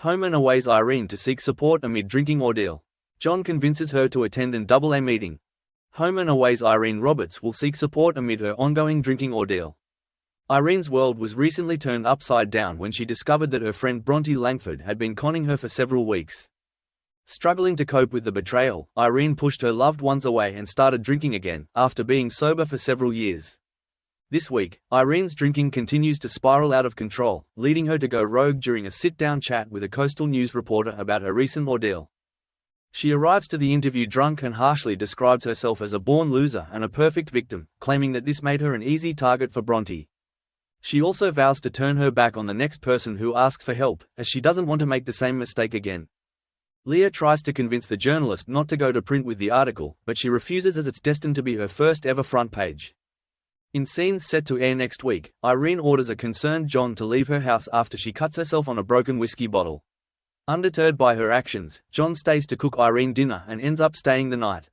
Home and aways Irene to seek support amid drinking ordeal. John convinces her to attend an AA meeting. Home and aways Irene Roberts will seek support amid her ongoing drinking ordeal. Irene's world was recently turned upside down when she discovered that her friend Bronte Langford had been conning her for several weeks. Struggling to cope with the betrayal, Irene pushed her loved ones away and started drinking again, after being sober for several years. This week, Irene's drinking continues to spiral out of control, leading her to go rogue during a sit-down chat with a Coastal News reporter about her recent ordeal. She arrives to the interview drunk and harshly describes herself as a born loser and a perfect victim, claiming that this made her an easy target for Bronte. She also vows to turn her back on the next person who asks for help, as she doesn't want to make the same mistake again. Leah tries to convince the journalist not to go to print with the article, but she refuses as it's destined to be her first ever front page. In scenes set to air next week, Irene orders a concerned John to leave her house after she cuts herself on a broken whiskey bottle. Undeterred by her actions, John stays to cook Irene dinner and ends up staying the night.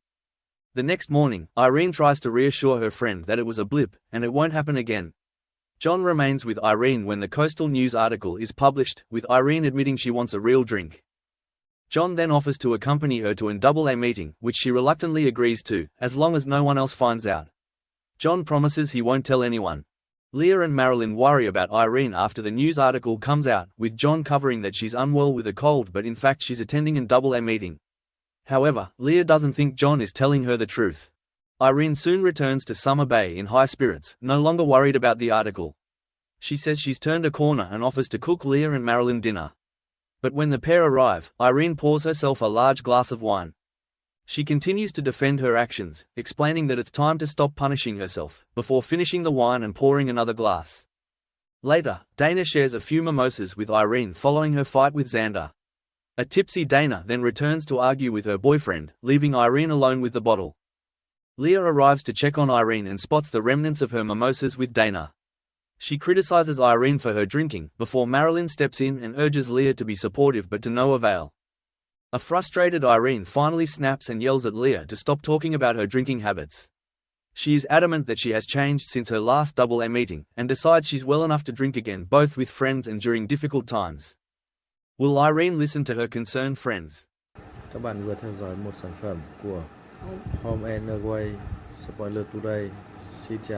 The next morning, Irene tries to reassure her friend that it was a blip, and it won't happen again. John remains with Irene when the Coastal News article is published, with Irene admitting she wants a real drink. John then offers to accompany her to an AA meeting, which she reluctantly agrees to, as long as no one else finds out. John promises he won't tell anyone. Leah and Marilyn worry about Irene after the news article comes out, with John covering that she's unwell with a cold but in fact she's attending an AA meeting. However, Leah doesn't think John is telling her the truth. Irene soon returns to Summer Bay in high spirits, no longer worried about the article. She says she's turned a corner and offers to cook Leah and Marilyn dinner. But when the pair arrive, Irene pours herself a large glass of wine. She continues to defend her actions, explaining that it's time to stop punishing herself, before finishing the wine and pouring another glass. Later, Dana shares a few mimosas with Irene following her fight with Xander. A tipsy Dana then returns to argue with her boyfriend, leaving Irene alone with the bottle. Leah arrives to check on Irene and spots the remnants of her mimosas with Dana. She criticizes Irene for her drinking, before Marilyn steps in and urges Leah to be supportive but to no avail. A frustrated Irene finally snaps and yells at Leah to stop talking about her drinking habits. She is adamant that she has changed since her last AA meeting, and decides she's well enough to drink again both with friends and during difficult times. Will Irene listen to her concerned friends? Các bạn vừa theo dõi một sản phẩm của Home and Away Spoiler Today. Xin chào.